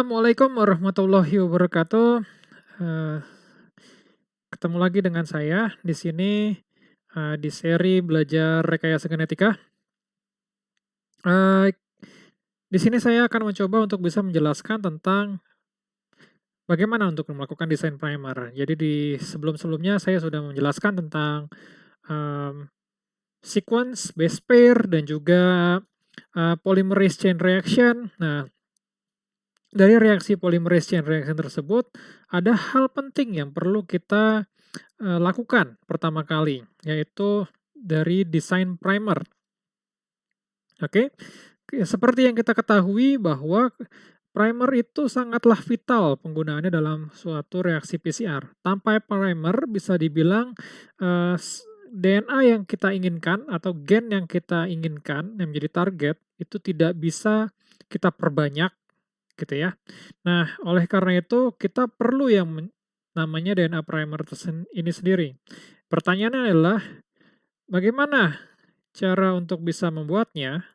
Assalamualaikum warahmatullahi wabarakatuh. Eee, Ketemu lagi dengan saya di sini, di seri belajar rekayasa genetika. Eee, di sini saya akan mencoba untuk bisa menjelaskan tentang bagaimana untuk melakukan desain primer. Jadi di sebelum-sebelumnya saya sudah menjelaskan tentang, mmm, sequence, base pair, dan juga, polymerase chain reaction. Nah, dari reaksi polymerase chain reaction tersebut, ada hal penting yang perlu kita lakukan pertama kali, yaitu dari desain primer, oke. Seperti yang kita ketahui bahwa primer itu sangatlah vital penggunaannya dalam suatu reaksi PCR. Tanpa primer bisa dibilang, DNA yang kita inginkan atau gen yang kita inginkan, yang menjadi target, itu tidak bisa kita perbanyak, gitu ya. Nah, oleh karena itu kita perlu yang namanya DNA primer ini sendiri. Pertanyaannya adalah, bagaimana cara untuk bisa membuatnya?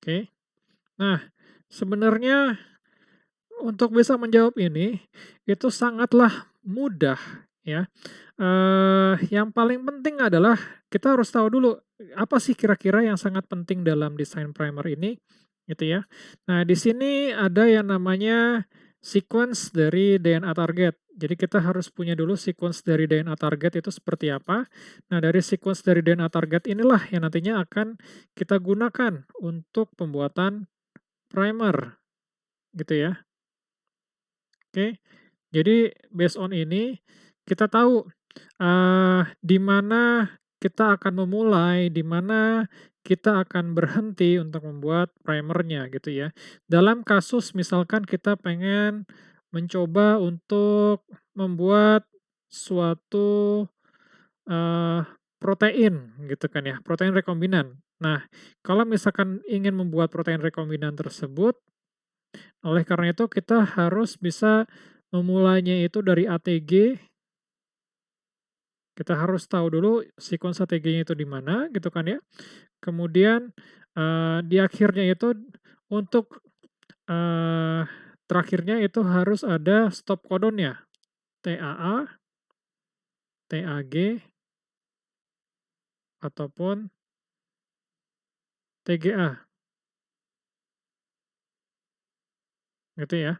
Oke. Nah, sebenarnya untuk bisa menjawab ini, itu sangatlah mudah ya. Yang paling penting adalah kita harus tahu dulu, apa sih kira-kira yang sangat penting dalam desain primer ini, gitu ya. Nah, di sini ada yang namanya sequence dari DNA target. Jadi kita harus punya dulu sequence dari DNA target itu seperti apa. Nah, dari sequence dari DNA target inilah yang nantinya akan kita gunakan untuk pembuatan primer, gitu ya. Oke. Jadi based on ini, kita tahu, di mana kita akan memulai, di mana kita akan berhenti untuk membuat primernya gitu ya. Dalam kasus misalkan kita pengen mencoba untuk membuat suatu, eee, protein gitu kan ya, protein rekombinan. Nah, kalau misalkan ingin membuat protein rekombinan tersebut, oleh karena itu kita harus bisa memulainya itu dari ATG. Kita harus tahu dulu sequence ATG-nya itu di mana gitu kan ya. Kemudian, di akhirnya itu untuk, eee, terakhirnya itu harus ada stop codon-nya, TAA, TAG, ataupun TGA, gitu ya.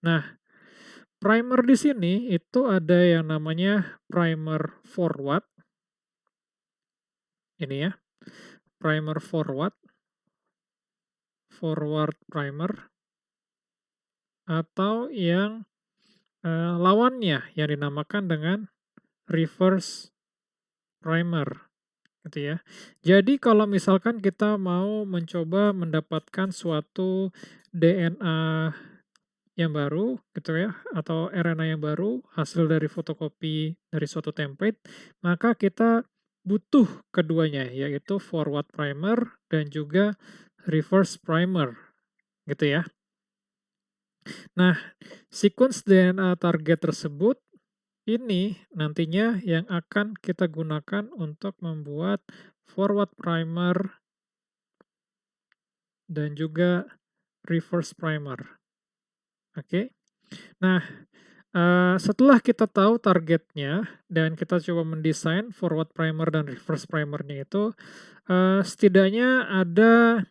Nah, primer di sini itu ada yang namanya primer forward, ini ya, primer forward, forward primer, atau yang, lawannya yang dinamakan dengan reverse primer, gitu ya. Jadi kalau misalkan kita mau mencoba mendapatkan suatu DNA yang baru gitu ya, atau RNA yang baru, hasil dari fotokopi dari suatu template, maka kita butuh keduanya, yaitu forward primer dan juga reverse primer, gitu ya. Nah, sequence DNA target tersebut ini nantinya yang akan kita gunakan untuk membuat forward primer dan juga reverse primer, oke. Nah, setelah kita tahu targetnya dan kita coba mendesain forward primer dan reverse primernya itu, setidaknya ada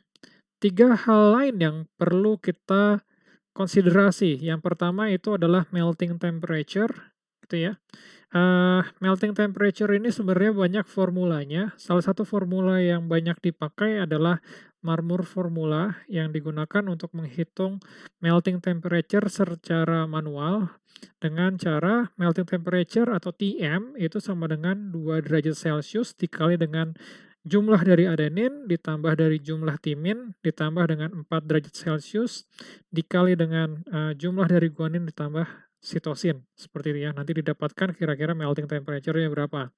3 hal lain yang perlu kita konsiderasi. Yang pertama itu adalah melting temperature, gitu ya. Melting temperature ini sebenarnya banyak formulanya. Salah satu formula yang banyak dipakai adalah Marmor formula yang digunakan untuk menghitung melting temperature secara manual dengan cara melting temperature atau TM itu sama dengan 2 derajat Celcius dikali dengan jumlah dari adenin ditambah dari jumlah timin ditambah dengan 4 derajat Celcius dikali dengan, jumlah dari guanin ditambah sitosin, seperti itu ya. Nanti didapatkan kira-kira melting temperature-nya berapa.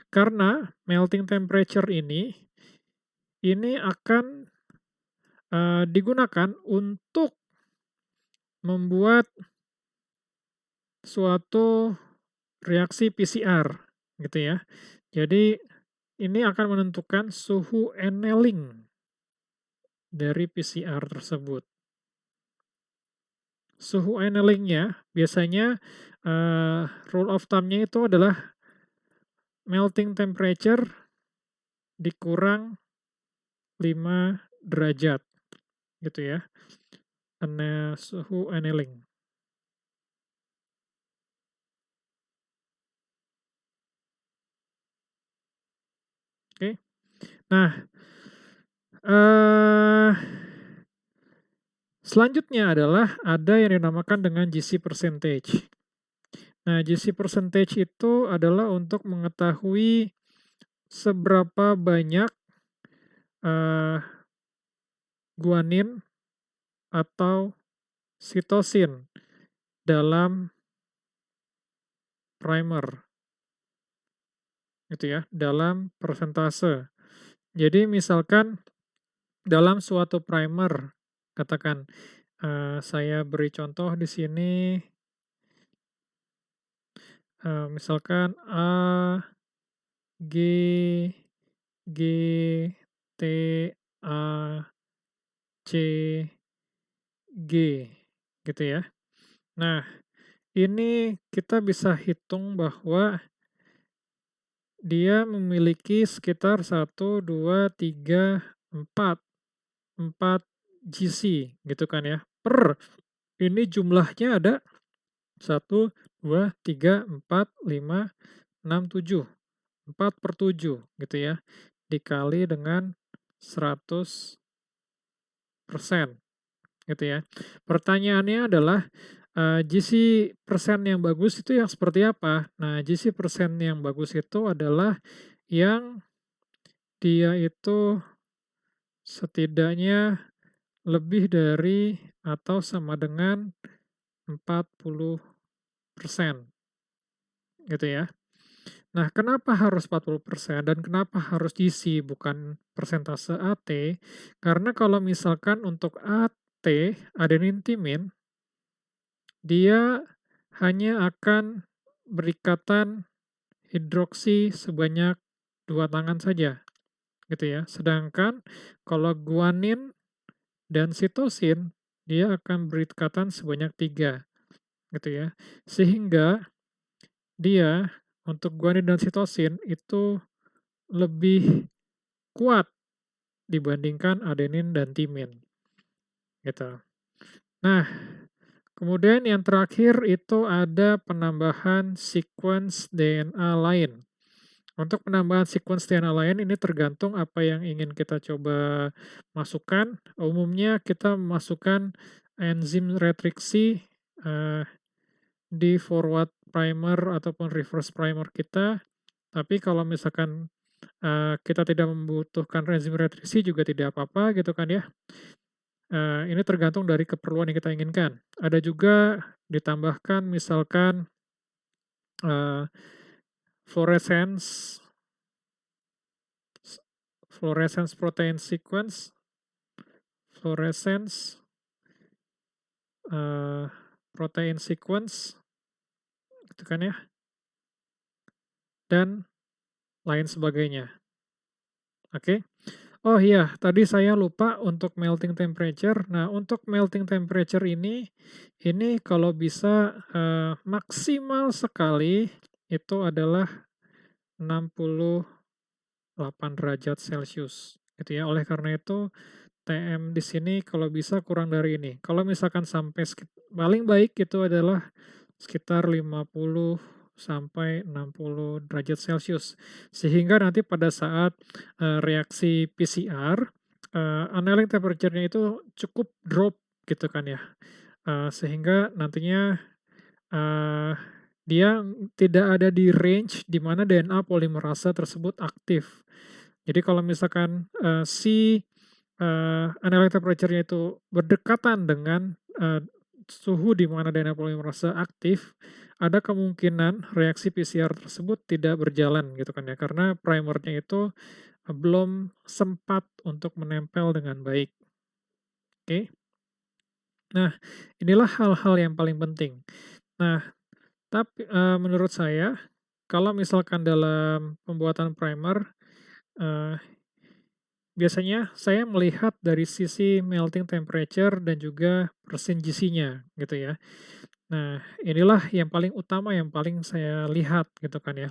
Karena melting temperature ini akan, digunakan untuk membuat suatu reaksi PCR, gitu ya. Jadi ini akan menentukan suhu annealing dari PCR tersebut. Suhu annealing-nya biasanya rule of thumb-nya itu adalah melting temperature dikurang 5 derajat gitu ya. Suhu annealing. Oke. Nah, eh selanjutnya adalah ada yang dinamakan dengan GC percentage. Nah, GC percentage itu adalah untuk mengetahui seberapa banyak eh, guanin atau sitosin dalam primer gitu ya, dalam persentase. Jadi misalkan dalam suatu primer, katakan saya beri contoh di sini, misalkan A, G, G, T, A, C, G, gitu ya. Nah, ini kita bisa hitung bahwa dia memiliki sekitar 4 GC gitu kan ya. Ini jumlahnya ada 1, 2, 3, 4, 5, 6, 7. 4/7 gitu ya. Dikali dengan 100% gitu ya. Pertanyaannya adalah GC persen yang bagus itu yang seperti apa? Nah, GC persen yang bagus itu adalah yang dia itu setidaknya lebih dari atau sama dengan 40% gitu ya. Nah, kenapa harus 40% dan kenapa harus GC bukan persentase AT? Karena kalau misalkan untuk AT, adenin timin, dia hanya akan berikatan hidroksi sebanyak 2 tangan saja, gitu ya. Sedangkan kalau guanin dan sitosin, dia akan berikatan sebanyak 3, gitu ya. Sehingga dia untuk guanin dan sitosin itu lebih kuat dibandingkan adenin dan timin, gitu. Nah, kemudian yang terakhir itu ada penambahan sequence DNA lain. Untuk penambahan sequence DNA lain ini tergantung apa yang ingin kita coba masukkan. Umumnya kita masukkan enzim retriksi di forward primer ataupun reverse primer kita. Tapi kalau misalkan kita tidak membutuhkan enzim retriksi juga tidak apa-apa gitu kan ya. Ini tergantung dari keperluan yang kita inginkan. Ada juga ditambahkan misalkan fluorescence fluorescence protein sequence, fluorescence protein sequence, gitu kan ya, dan lain sebagainya. Oke. Oh iya, tadi saya lupa untuk melting temperature. Nah, untuk melting temperature ini kalau bisa maksimal sekali itu adalah 68 derajat Celcius, gitu ya. Oleh karena itu, TM di sini kalau bisa kurang dari ini. Kalau misalkan sampai paling baik itu adalah sekitar 50 sampai 60 derajat Celcius. Sehingga nanti pada saat reaksi PCR, annealing temperature-nya itu cukup drop gitu kan ya. Sehingga nantinya eh, dia tidak ada di range di mana DNA polimerase tersebut aktif. Jadi kalau misalkan si annealing temperature-nya itu berdekatan dengan suhu di mana DNA polimerase aktif, ada kemungkinan reaksi PCR tersebut tidak berjalan gitu kan ya, karena primernya itu belum sempat untuk menempel dengan baik. Oke. Nah, inilah hal-hal yang paling penting. Nah, tapi menurut saya kalau misalkan dalam pembuatan primer, biasanya saya melihat dari sisi melting temperature dan juga persen GC-nya gitu ya. Nah, inilah yang paling utama yang paling saya lihat gitu kan ya.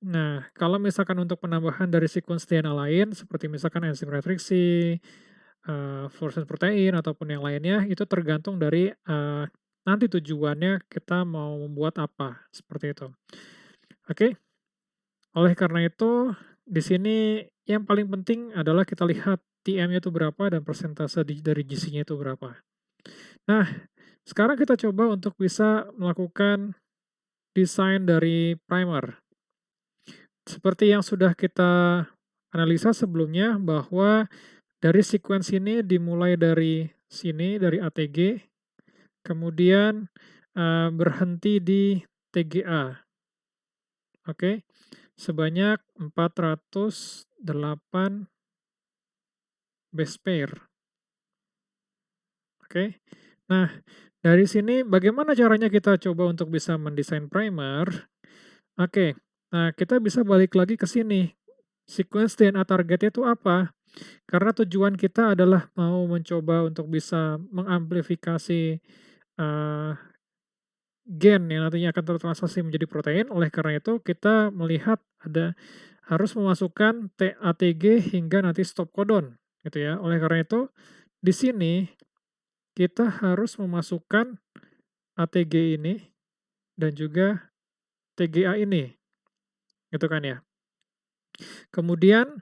Nah, kalau misalkan untuk penambahan dari sequence DNA lain seperti misalkan enzim retriksi, fluorescence protein ataupun yang lainnya itu tergantung dari, nanti tujuannya kita mau membuat apa, seperti itu. Oke, oleh karena itu di sini yang paling penting adalah kita lihat TM-nya itu berapa dan persentase dari GC-nya itu berapa. Nah, sekarang kita coba untuk bisa melakukan desain dari primer. Seperti yang sudah kita analisa sebelumnya bahwa dari sequence ini dimulai dari sini, dari ATG, kemudian, berhenti di TGA, oke, sebanyak 408 base pair, oke. Nah, dari sini bagaimana caranya kita coba untuk bisa mendesain primer? Oke, nah kita bisa balik lagi ke sini, sequence DNA targetnya itu apa? Karena tujuan kita adalah mau mencoba untuk bisa mengamplifikasi, gen yang nantinya akan tertranslasi menjadi protein, oleh karena itu kita melihat harus memasukkan ATG hingga nanti stop codon, gitu ya. Oleh karena itu, di sini kita harus memasukkan ATG ini dan juga TGA ini, gitu kan ya. Kemudian,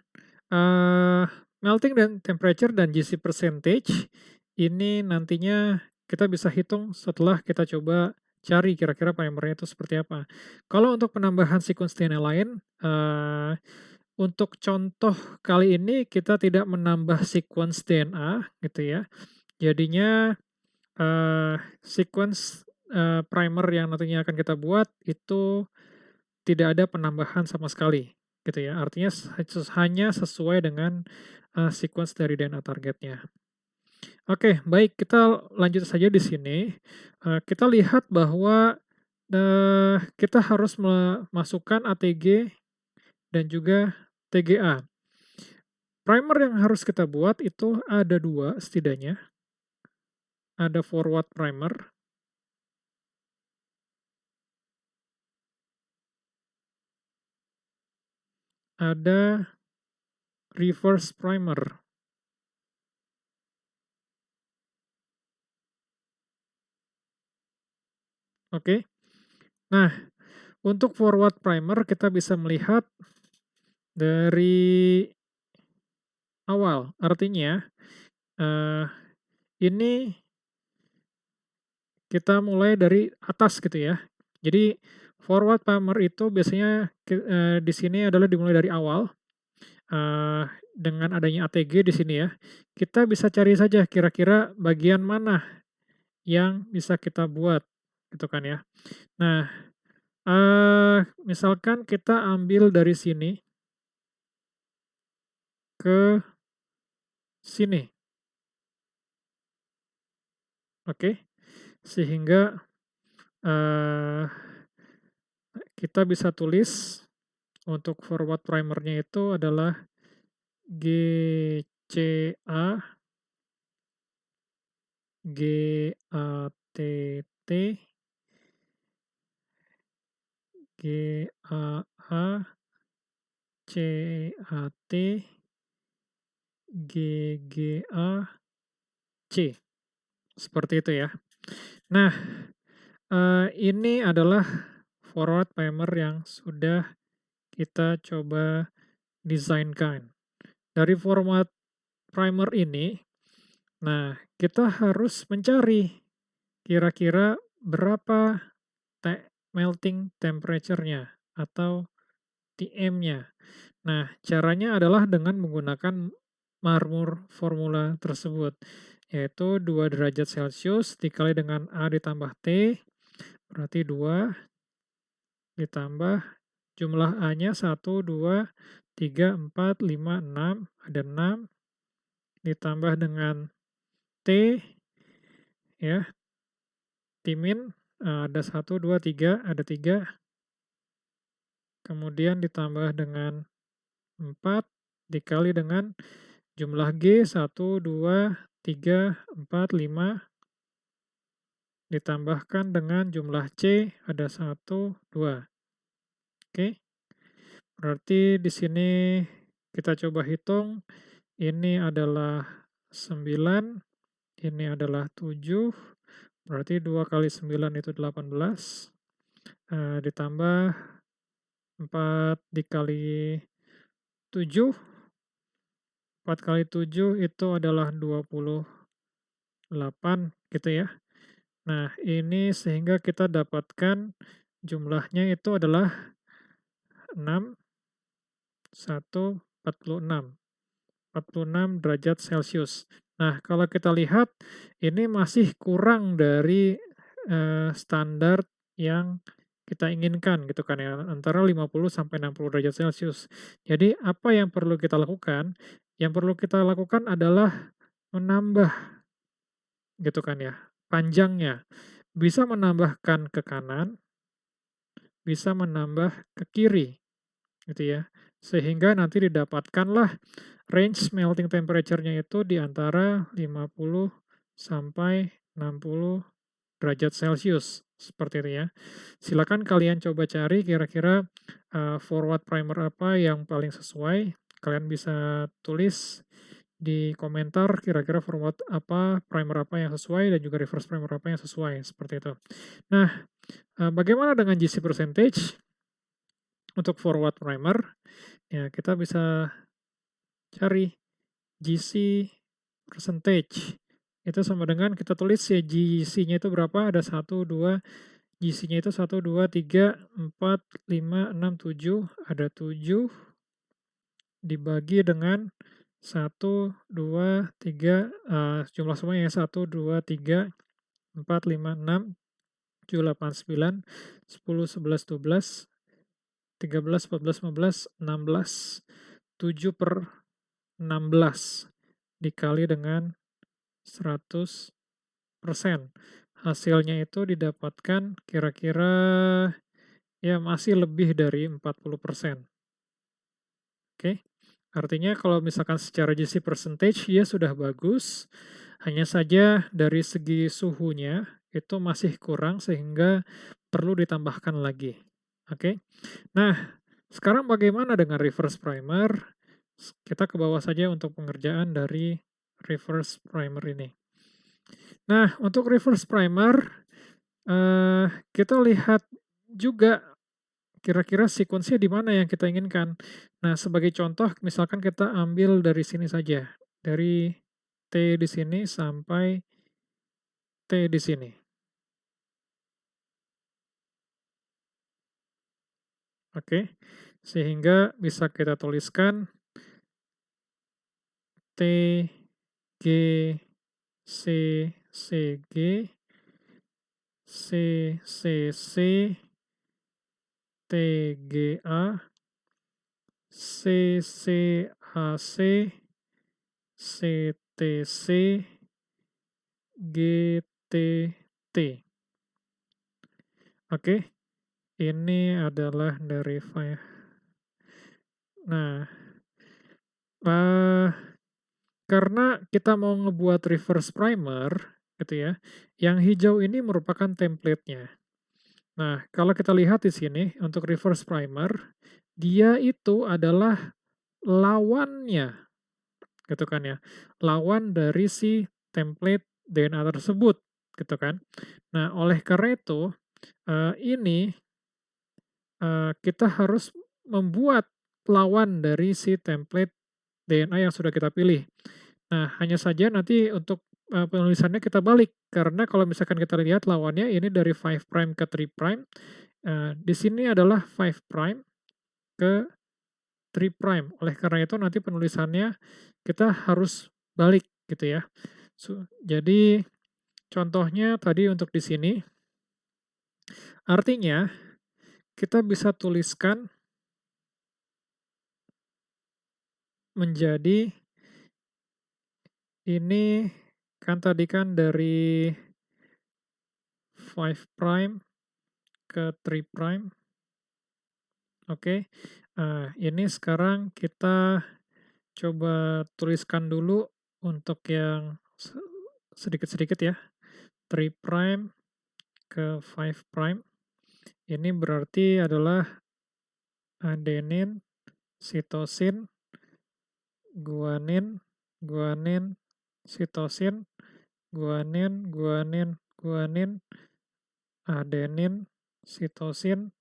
eee, melting dan temperature dan GC percentage ini nantinya kita bisa hitung setelah kita coba cari kira-kira primernya itu seperti apa. Kalau untuk penambahan sequence DNA lain, untuk contoh kali ini kita tidak menambah sequence DNA gitu ya. Jadinya, sequence, primer yang nantinya akan kita buat itu tidak ada penambahan sama sekali, gitu ya. Artinya hanya sesuai dengan, sequence dari DNA targetnya. Oke, baik kita lanjut saja di sini. Kita lihat bahwa, kita harus memasukkan ATG dan juga TGA. Primer yang harus kita buat itu ada 2 setidaknya, ada forward primer, ada reverse primer, oke. Nah, untuk forward primer kita bisa melihat dari awal, artinya, eee, ini kita mulai dari atas gitu ya. Jadi forward primer itu biasanya di sini adalah dimulai dari awal, dengan adanya ATG di sini ya, kita bisa cari saja kira-kira bagian mana yang bisa kita buat, gitu kan ya. Nah, misalkan kita ambil dari sini ke sini, oke? Sehingga, eee, kita bisa tulis untuk forward primernya itu adalah GCA, GATT, GAA, CAT, GGA, C, seperti itu ya. Nah, ini adalah forward primer yang sudah kita coba desainkan. Dari format primer ini, nah kita harus mencari kira-kira berapa melting temperature-nya atau TM-nya. Nah, caranya adalah dengan menggunakan marmur formula tersebut, yaitu 2 derajat Celcius dikali dengan A ditambah T, berarti 2 ditambah jumlah A-nya 1, 2, 3, 4, 5, 6, ada 6, ditambah dengan T, ya, Timin, ada 1, 2, 3, ada 3, kemudian ditambah dengan 4, dikali dengan Jumlah G 1, 2, 3, 4, 5 ditambahkan dengan jumlah C ada 1, 2. Oke. Berarti di sini kita coba hitung, ini adalah 9, ini adalah 7, berarti 2 kali 9 itu 18, ditambah 4 dikali 7, 4 kali 7 itu adalah 28 gitu ya. Nah, ini sehingga kita dapatkan jumlahnya itu adalah 6, 1, 46. 46 derajat Celcius. Nah, kalau kita lihat ini masih kurang dari standar yang kita inginkan gitu kan ya, antara 50 sampai 60 derajat Celcius. Jadi apa yang perlu kita lakukan? Yang perlu kita lakukan adalah menambah gitu kan ya, panjangnya. Bisa menambahkan ke kanan, bisa menambah ke kiri gitu ya. Sehingga nanti didapatkanlah range melting temperature-nya itu di antara 50 sampai 60 derajat Celcius, seperti itu ya. Silakan kalian coba cari kira-kira forward primer apa yang paling sesuai. Kalian bisa tulis di komentar kira-kira forward apa, primer apa yang sesuai, dan juga reverse primer apa yang sesuai, seperti itu. Nah, bagaimana dengan GC percentage untuk forward primer? Ya, kita bisa cari GC percentage. Itu sama dengan kita tulis ya GC-nya itu berapa? Ada 1, 2, GC-nya itu 1, 2, 3, 4, 5, 6, 7. Ada 7 dibagi dengan 1, 2, 3, jumlah semuanya ya, 1, 2, 3, 4, 5, 6, 7, 8, 9, 10, 11, 12, 13, 14, 15, 16. 7 per 16 dikali dengan 100%. Hasilnya itu didapatkan kira-kira ya masih lebih dari 40%. Oke. Artinya kalau misalkan secara GC percentage ya sudah bagus, hanya saja dari segi suhunya itu masih kurang sehingga perlu ditambahkan lagi. Oke. Nah, sekarang bagaimana dengan reverse primer? Kita ke bawah saja untuk pengerjaan dari reverse primer ini. Nah, untuk reverse primer, kita lihat juga kira-kira sequence-nya di mana yang kita inginkan. Nah, sebagai contoh, misalkan kita ambil dari sini saja, dari T di sini sampai T di sini. Oke, sehingga bisa kita tuliskan T, G, C, C, G, C, C, C, T, G, A, C, C, A, C, C, T, C, G, T, T. Oke, ini adalah dari file. Nah, karena kita mau ngebuat reverse primer, gitu ya, yang hijau ini merupakan template-nya. Nah, kalau kita lihat di sini, untuk reverse primer, dia itu adalah lawannya, gitu kan ya. Lawan dari si template DNA tersebut, gitu kan. Nah, oleh karena itu, ini kita harus membuat lawan dari si template DNA yang sudah kita pilih. Nah, hanya saja nanti untuk penulisannya kita balik, karena kalau misalkan kita lihat lawannya ini dari 5' ke 3', di sini adalah 5' ke 3'. Oleh karena itu nanti penulisannya kita harus balik gitu ya. Jadi contohnya tadi untuk di sini, artinya kita bisa tuliskan menjadi ini kan tadi kan dari 5' ke 3'. Oke, ini sekarang kita coba tuliskan dulu untuk yang sedikit-sedikit ya, 3' ke 5'. Ini berarti adalah adenin, sitosin, guanin, guanin, sitosin, guanin, guanin, guanin, adenin, sitosin,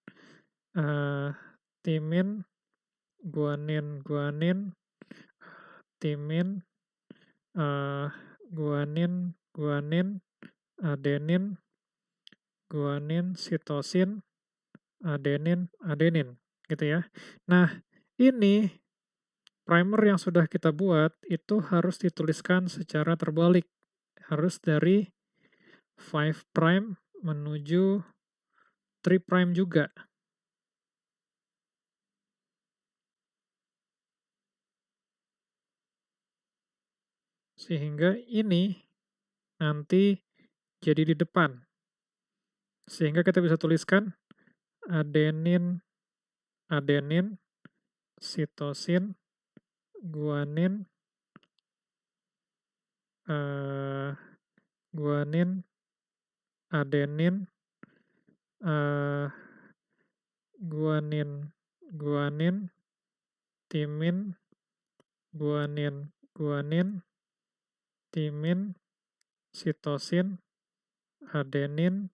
timin, guanin, guanin, timin, guanin, guanin, adenin, guanin, sitosin, adenin, adenin, gitu ya. Nah, ini primer yang sudah kita buat itu harus dituliskan secara terbalik. Harus dari 5' menuju 3' juga. Sehingga ini nanti jadi di depan. Sehingga kita bisa tuliskan adenin, adenin, sitosin, guanin, guanin, adenin, guanin, guanin, timin, guanin, guanin, timin, sitosin, adenin,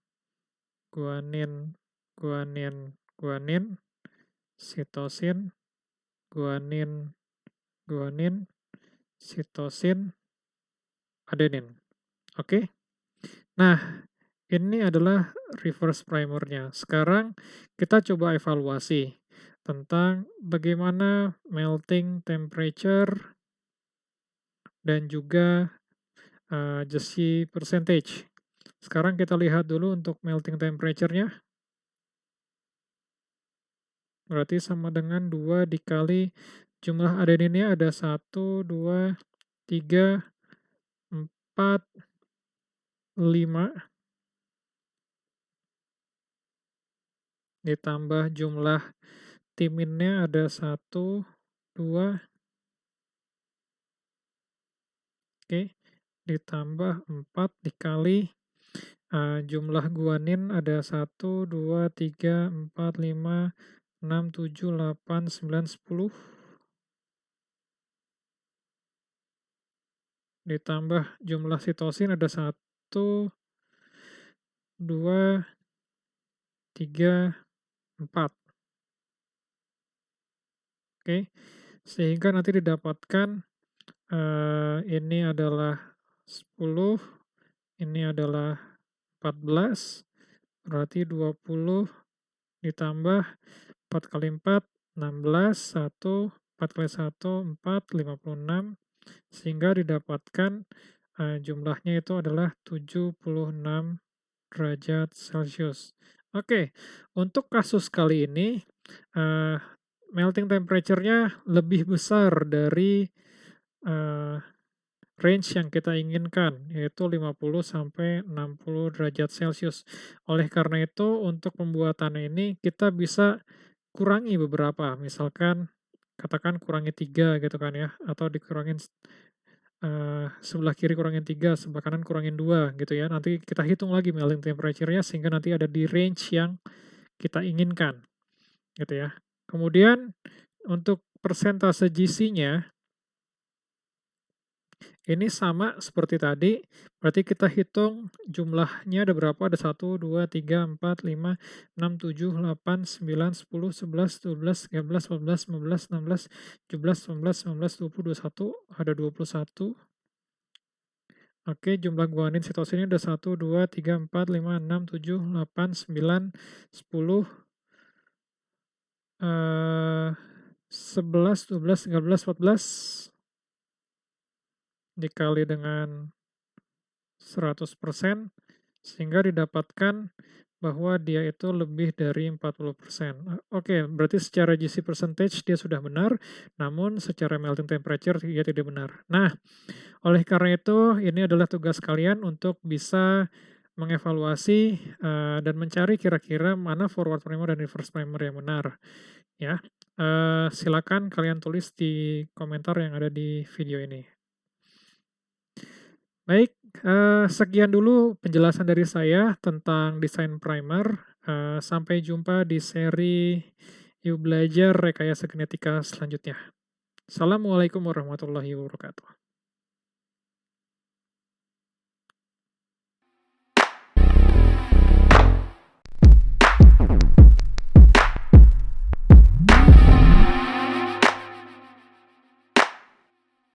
guanin, guanin, guanin, sitosin, guanin, guanin, sitosin, adenin. Oke? Nah, ini adalah reverse primernya. Sekarang kita coba evaluasi tentang bagaimana melting temperature dan juga Giese percentage. Sekarang kita lihat dulu untuk melting temperature-nya. Berarti sama dengan 2 dikali jumlah adeninnya ada 1, 2, 3, 4, 5. Ditambah jumlah timinnya ada 1, 2. Oke. Ditambah 4 dikali jumlah guanin ada 1, 2, 3, 4, 5, 6, 7, 8, 9, 10. Ditambah jumlah sitosin ada 1, 2, 3, 4. Oke, sehingga nanti didapatkan ini adalah 10, ini adalah 14, berarti 20 ditambah 4 kali 4, 16, 1, 4 kali 1, 4, 56, sehingga didapatkan jumlahnya itu adalah 76 derajat Celcius. Oke, untuk kasus kali ini, melting temperature-nya lebih besar dari range yang kita inginkan, yaitu 50 sampai 60 derajat Celcius. Oleh karena itu, untuk pembuatannya ini kita bisa kurangi beberapa, misalkan katakan kurangi 3 gitu kan ya, atau dikurangin sebelah kiri kurangin 3, sebelah kanan kurangin 2 gitu ya. Nanti kita hitung lagi melting temperature-nya sehingga nanti ada di range yang kita inginkan gitu ya. Kemudian untuk persentase GC-nya ini sama seperti tadi, berarti kita hitung jumlahnya ada berapa, ada 1, 2, 3, 4, 5, 6, 7, 8, 9, 10, 11, 12, 13, 14, 15, 16, 17, 18, 19, 20, 21, ada 21. Oke, jumlah guanin sitosinnya ada 1, 2, 3, 4, 5, 6, 7, 8, 9, 10, 11, 12, 13, 14 dikali dengan 100%, sehingga didapatkan bahwa dia itu lebih dari 40%. Oke, berarti secara GC percentage dia sudah benar, namun secara melting temperature dia tidak benar. Nah, oleh karena itu ini adalah tugas kalian untuk bisa mengevaluasi dan mencari kira-kira mana forward primer dan reverse primer yang benar. Ya, Silakan kalian tulis di komentar yang ada di video ini. Baik, sekian dulu penjelasan dari saya tentang desain primer. Sampai jumpa di seri Yuk Belajar Rekayasa Genetika selanjutnya. Assalamualaikum warahmatullahi wabarakatuh.